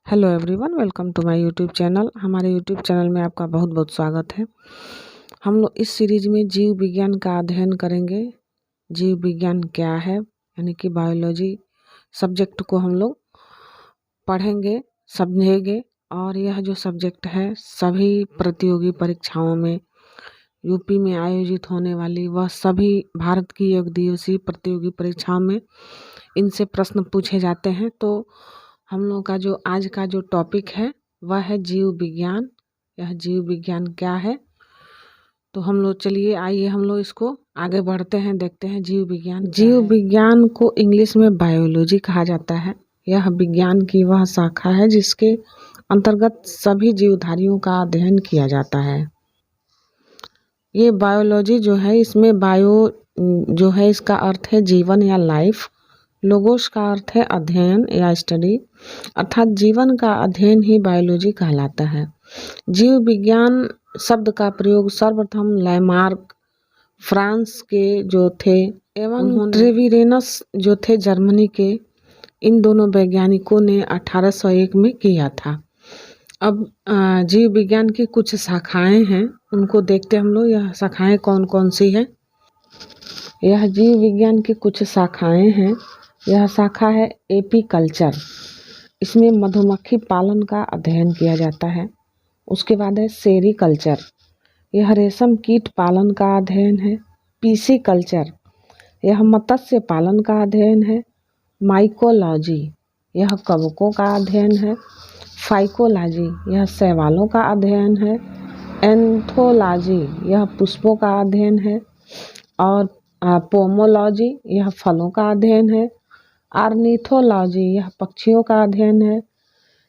Hello everyone, welcome to my YouTube channel. हमारे YouTube channel में आपका बहुत बहुत स्वागत है। हम लोग इस सीरीज में जीव विज्ञान का अध्ययन करेंगे। जीव विज्ञान क्या है, यानी कि बायोलॉजी सब्जेक्ट को हम लोग पढ़ेंगे, समझेंगे। और यह जो सब्जेक्ट है सभी प्रतियोगी परीक्षाओं में, यूपी में आयोजित होने वाली वह सभी भारत की एक दिवसीय प्रतियोगी परीक्षाओं में इनसे प्रश्न पूछे जाते हैं। तो हम लोग का जो आज का जो टॉपिक है वह है जीव विज्ञान। यह जीव विज्ञान क्या है, तो हम लोग चलिए आइए हम लोग इसको आगे बढ़ते हैं, देखते हैं जीव विज्ञान। जीव विज्ञान को इंग्लिश में बायोलॉजी कहा जाता है। यह विज्ञान की वह शाखा है जिसके अंतर्गत सभी जीवधारियों का अध्ययन किया जाता है। ये बायोलॉजी जो है, इसमें बायो जो है इसका अर्थ है जीवन या लाइफ, लोगोस का अर्थ है अध्ययन या स्टडी, अर्थात जीवन का अध्ययन ही बायोलॉजी कहलाता है। जीव विज्ञान शब्द का प्रयोग सर्वप्रथम लैमार्क फ्रांस के जो थे एवं ट्रेविरेनस जो थे जर्मनी के, इन दोनों वैज्ञानिकों ने 1801 में किया था। अब जीव विज्ञान की कुछ शाखाएं हैं, उनको देखते हम लोग। यह शाखाएं कौन कौन सी है? यह जीव विज्ञान की कुछ शाखाएं हैं। यह शाखा है एपीकल्चर, इसमें मधुमक्खी पालन का अध्ययन किया जाता है। उसके बाद है सेरीकल्चर, यह रेशम कीट पालन का अध्ययन है। पीसीकल्चर, यह मत्स्य पालन का अध्ययन है। माइकोलॉजी, यह कवकों का अध्ययन है। फाइकोलॉजी, यह शैवालों का अध्ययन है। एंथोलॉजी, यह पुष्पों का अध्ययन है। और पोमोलॉजी, यह फलों का अध्ययन है। आर्निथोलॉजी, यह पक्षियों का अध्ययन है।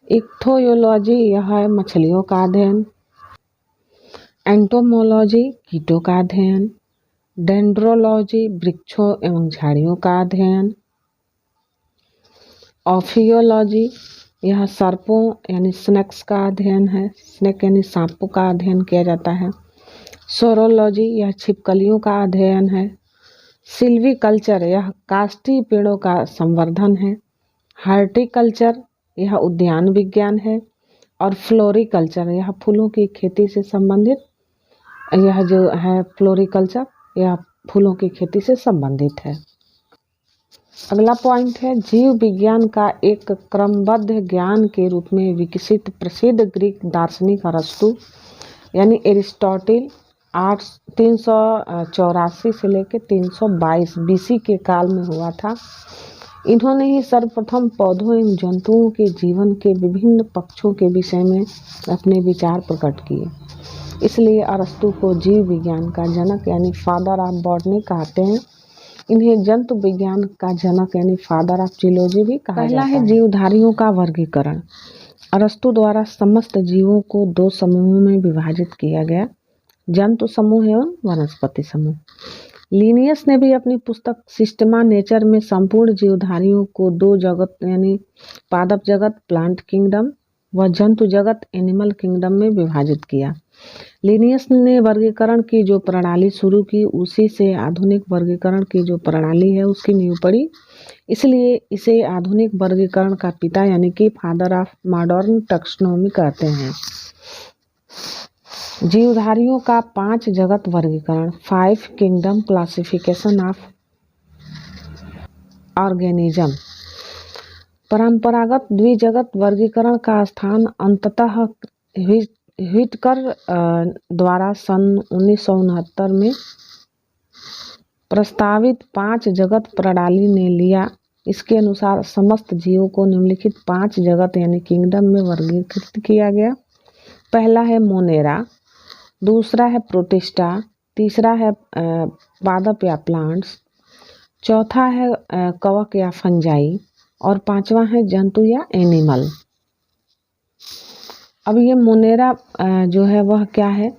इक्थोयोलॉजी, यह है मछलियों का अध्ययन। एंटोमोलॉजी, कीटों का अध्ययन। डेंड्रोलॉजी, वृक्षों एवं झाड़ियों का अध्ययन। ऑफियोलॉजी, यह सर्पों यानी स्नेक्स का अध्ययन है। स्नेक यानी सांपों का अध्ययन किया जाता है। सोरोलॉजी, यह छिपकलियों का अध्ययन है। सिल्वीकल्चर, यह काष्ठीय पेड़ों का संवर्धन है। हार्टिकल्चर, यह उद्यान विज्ञान है। और फ्लोरिकल्चर, यह फूलों की खेती से संबंधित, यह जो है फ्लोरिकल्चर, यह फूलों की खेती से संबंधित है। अगला पॉइंट है जीव विज्ञान का एक क्रमबद्ध ज्ञान के रूप में विकसित प्रसिद्ध ग्रीक दार्शनिक अरस्तु यानी एरिस्टोटिल 384 से लेकर 322 बीसी के काल में हुआ था। इन्होंने ही सर्वप्रथम पौधों एवं जंतुओं के जीवन के विभिन्न पक्षों के विषय में अपने विचार प्रकट किए। इसलिए अरस्तु को जीव विज्ञान का जनक यानी फादर ऑफ बॉटनी कहते हैं। इन्हें जंतु विज्ञान का जनक यानी फादर ऑफ जूलॉजी भी कहा जाता है। पहला है जीवधारियों का वर्गीकरण। अरस्तु द्वारा समस्त जीवों को दो समूहों में विभाजित किया गया, जंतु समूह एवं वनस्पति समूह। लिनियस ने भी अपनी पुस्तक सिस्टमा नेचर में संपूर्ण जीवधारियों को दो जगत यानी पादप जगत प्लांट किंगडम व जंतु जगत एनिमल किंगडम में विभाजित किया। लिनियस ने वर्गीकरण की जो प्रणाली शुरू की, उसी से आधुनिक वर्गीकरण की जो प्रणाली है उसकी नींव पड़ी। इसलिए इसे आधुनिक वर्गीकरण का पिता यानी कि फादर ऑफ मॉडर्न टैक्सोनॉमी कहते हैं। जीवधारियों का 5 जगत वर्गीकरण, 5 किंगडम क्लासिफिकेशन ऑफ ऑर्गेनिज्म। परंपरागत द्विजगत वर्गीकरण का स्थान अंततः व्हिटकर द्वारा सन 1969 में प्रस्तावित 5 जगत प्रणाली ने लिया। इसके अनुसार समस्त जीवों को निम्नलिखित 5 जगत यानी किंगडम में वर्गीकृत किया गया। पहला है मोनेरा, दूसरा है प्रोटिस्टा, तीसरा है पादप या प्लांट्स, चौथा है कवक या फंजाई, और पांचवा है जंतु या एनिमल। अब ये मोनेरा जो है वह क्या है?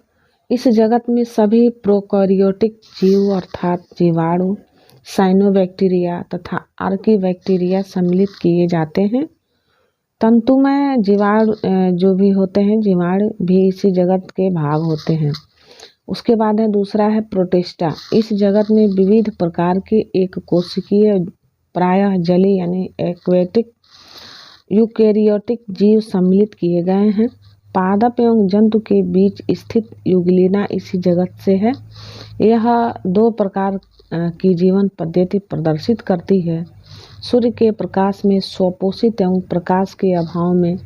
इस जगत में सभी प्रोकैरियोटिक जीव अर्थात जीवाणु, साइनोबैक्टीरिया तथा आर्कीबैक्टीरिया सम्मिलित किए जाते हैं। तंतुमय जीवाणु जो भी होते हैं, जीवाणु भी इसी जगत के भाग होते हैं। उसके बाद है दूसरा है प्रोटिस्टा। इस जगत में विविध प्रकार के एक कोशिकीय प्रायः जलीय यानी एक्वेटिक यूकेरियोटिक जीव सम्मिलित किए गए हैं। पादप एवं जंतु के बीच स्थित युगलीना इसी जगत से है। यह 2 प्रकार की जीवन पद्धति प्रदर्शित करती है। सूर्य के प्रकाश में स्वपोषित एवं प्रकाश के अभाव में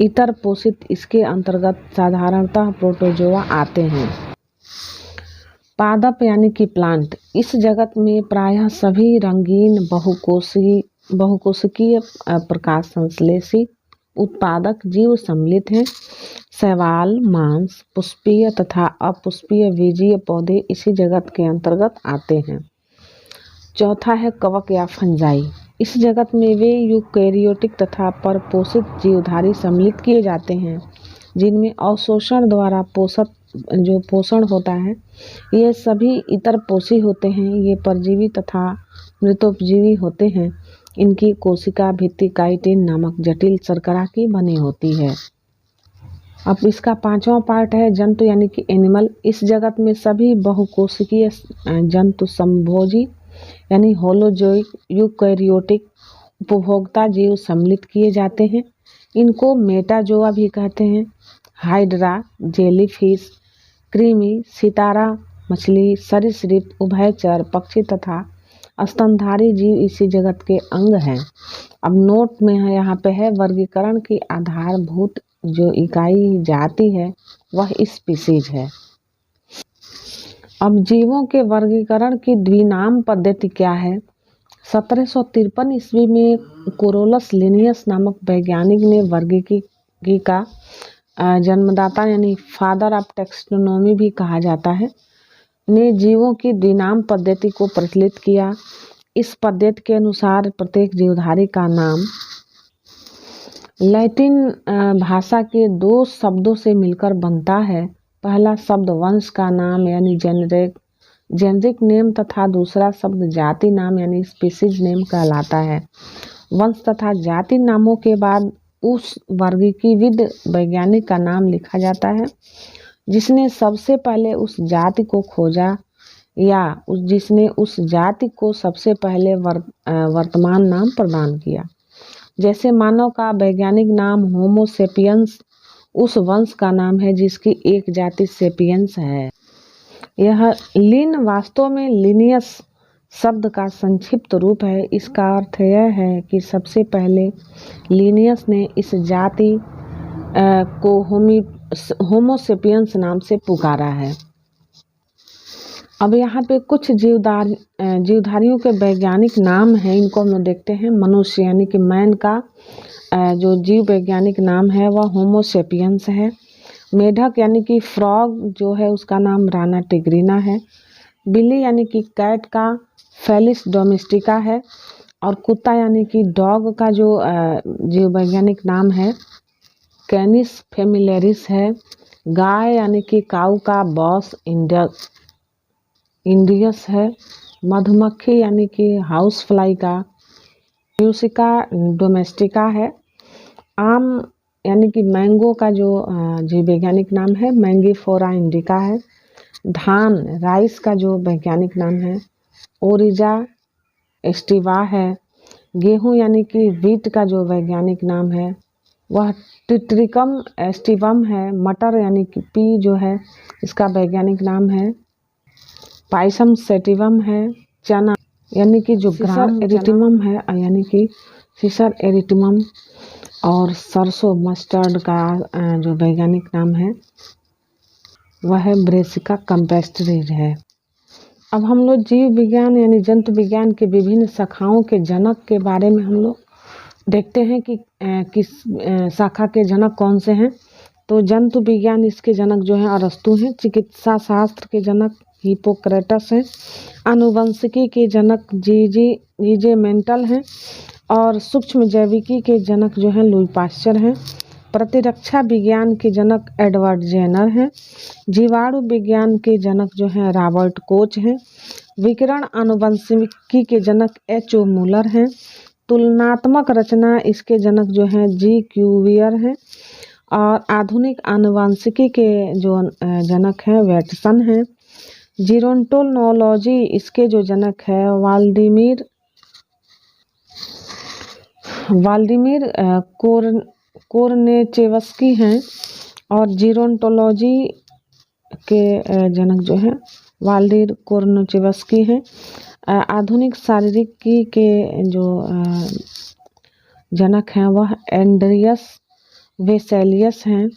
इतर पोषित इसके अंतर्गत साधारणतः प्रोटोजोआ आते हैं। पादप यानी कि प्लांट, इस जगत में प्रायः सभी रंगीन बहुकोशिकीय प्रकाश संश्लेषी उत्पादक जीव सम्मिलित हैं। शैवाल, मांस, पुष्पीय तथा अपुष्पीय बीजीय पौधे इसी जगत के अंतर्गत आते हैं। चौथा है कवक या फंजाई। इस जगत में वे यूकेरियोटिक तथा परपोषित जीवधारी सम्मिलित किए जाते हैं जिनमें अवशोषण द्वारा पोषण होता है। ये सभी इतर पोषी होते हैं। ये परजीवी तथा मृतोपजीवी होते हैं। इनकी कोशिका भित्ति काइटिन नामक जटिल शर्करा की बनी होती है। अब इसका 5वां पार्ट है जंतु यानी कि एनिमल। इस जगत में सभी बहुकोशिकीय जंतु संभोजी यानी होलोजोइक यूकेरियोटिक उपभोक्ता जीव सम्मिलित किए जाते हैं। इनको मेटाजोआ भी कहते हैं। हाइड्रा, जेलीफिश, कृमि, सितारा मछली, सरीसृप, उभयचर पक्षी तथा स्तनधारी जीव इसी जगत के अंग हैं। अब नोट में है यहाँ पे है वर्गीकरण की आधारभूत जो इकाई जाति है वह स्पीसीज है। अब जीवों के वर्गीकरण की द्विनाम पद्धति क्या है? 1753 ईस्वी में कोरोलस लिनियस नामक वैज्ञानिक ने वर्गीकी का जन्मदाता यानी फादर ऑफ टेक्सोनोमी भी कहा जाता है, ने जीवों की द्विनाम पद्धति को प्रचलित किया। इस पद्धति के अनुसार प्रत्येक जीवधारी का नाम लैटिन भाषा के 2 शब्दों से मिलकर बनता है। पहला शब्द वंश का नाम यानी जेनरिक नेम तथा दूसरा शब्द जाति नाम यानी स्पीसीज नेम कहलाता है। वंश तथा जाति नामों के बाद उस वर्गीकीविद वैज्ञानिक का नाम लिखा जाता है जिसने सबसे पहले उस जाति को खोजा या जिसने उस जाति को सबसे पहले वर्तमान नाम प्रदान किया। जैसे मानव का वैज्ञानिक नाम होमो सेपियंस उस वंश का नाम है जिसकी एक जाति सेपियंस है। यह लिन वास्तव में लिनियस शब्द का संक्षिप्त रूप है। इसका अर्थ यह है कि सबसे पहले लिनियस ने इस जाति को होमो सेपियंस नाम से पुकारा है। अब यहाँ पे कुछ जीवधारियों के वैज्ञानिक नाम हैं, इनको हम लोग देखते हैं। मनुष्य यानी कि मैन का जो जीव वैज्ञानिक नाम है वह होमो सेपियंस है। मेढक यानी कि फ्रॉग जो है उसका नाम राना टिग्रिना है। बिल्ली यानी कि कैट का फेलिस डोमेस्टिका है। और कुत्ता यानी कि डॉग का जो जीव वैज्ञानिक नाम है कैनिस फेमिलियरिस है। गाय यानी कि काऊ का बॉस इंडियस है। मधुमक्खी यानी कि हाउस फ्लाई का म्यूसिका डोमेस्टिका है। आम यानी कि मैंगो का जो जीव वैज्ञानिक नाम है मैंगीफोरा इंडिका है। धान राइस का जो वैज्ञानिक नाम है ओरिजा एस्टिवा है। गेहूं यानी कि व्हीट का जो वैज्ञानिक नाम है वह टिट्रिकम एस्टिवम है। मटर यानी कि पी जो है इसका वैज्ञानिक नाम है पाइसम सेटिवम है। चना यानी कि जो ग्राम एरिटिमम है यानी कि सीसर एरिटिमम। और सरसों मस्टर्ड का जो वैज्ञानिक नाम है वह है ब्रेसिका कैम्पेस्ट्रिस है। अब हम लोग जीव विज्ञान यानी जंतु विज्ञान के विभिन्न शाखाओं के जनक के बारे में हम लोग देखते हैं कि किस शाखा के जनक कौन से हैं। तो जंतु विज्ञान इसके जनक जो हैं अरस्तु हैं। चिकित्सा शास्त्र के जनक हिपोक्रेटस हैं। आनुवंशिकी के जनक जीजे मेंटल हैं। और सूक्ष्म जैविकी के जनक जो हैं लुई पाश्चर हैं। प्रतिरक्षा विज्ञान के जनक एडवर्ड जेनर हैं। जीवाणु विज्ञान के जनक जो हैं रॉबर्ट कोच हैं। विकिरण आनुवंशिकी के जनक एच.ओ. मूलर हैं। तुलनात्मक रचना इसके जनक जो हैं जी क्यूवियर हैं। और आधुनिक आनुवंशिकी के जो जनक हैं वैटसन हैं। जीरोंटोलॉजी इसके जो जनक है वाल्डिमीर व्लादिमीर कोरनेचेवस्की हैं और जीरोंटोलॉजी के जनक जो हैं व्लादिमीर कोरनेचेवस्की हैं। आधुनिक शारीरिकी के जो जनक हैं वह एंड्रियस वेसेलियस हैं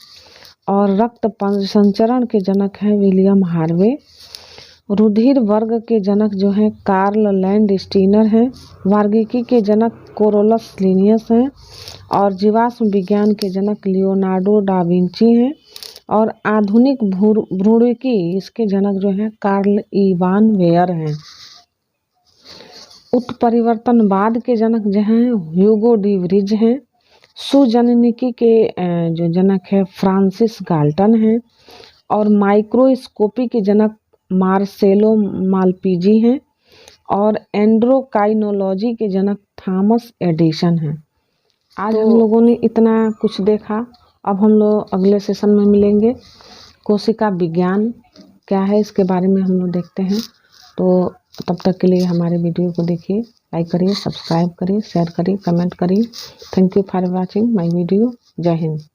और रक्त संचरण के जनक हैं विलियम हार्वे। रुधिर वर्ग के जनक जो हैं कार्ल लैंड स्टीनर हैं। वर्गीकी के जनक कोरोलस लिनियस हैं और जीवाश्म विज्ञान के जनक लियोनार्डो डा विंची हैं। और आधुनिक भ्रूणिकी इसके जनक जो हैं कार्ल इवान वेयर हैं। उत्परिवर्तनवाद के जनक जो हैं ह्यूगो डी व्रिज हैं। सुजननिकी के जो जनक है फ्रांसिस गाल्टन हैं और माइक्रोस्कोपी के जनक मार्सेलो मालपीजी हैं और एंड्रोकाइनोलॉजी के जनक थॉमस एडिसन हैं। आज हम लोगों ने इतना कुछ देखा। अब हम लोग अगले सेशन में मिलेंगे। कोशिका विज्ञान क्या है इसके बारे में हम लोग देखते हैं। तो तब तक के लिए हमारे वीडियो को देखिए, लाइक करिए, सब्सक्राइब करिए, शेयर करिए, कमेंट करिए। Thank you for watching my video. जय हिंद।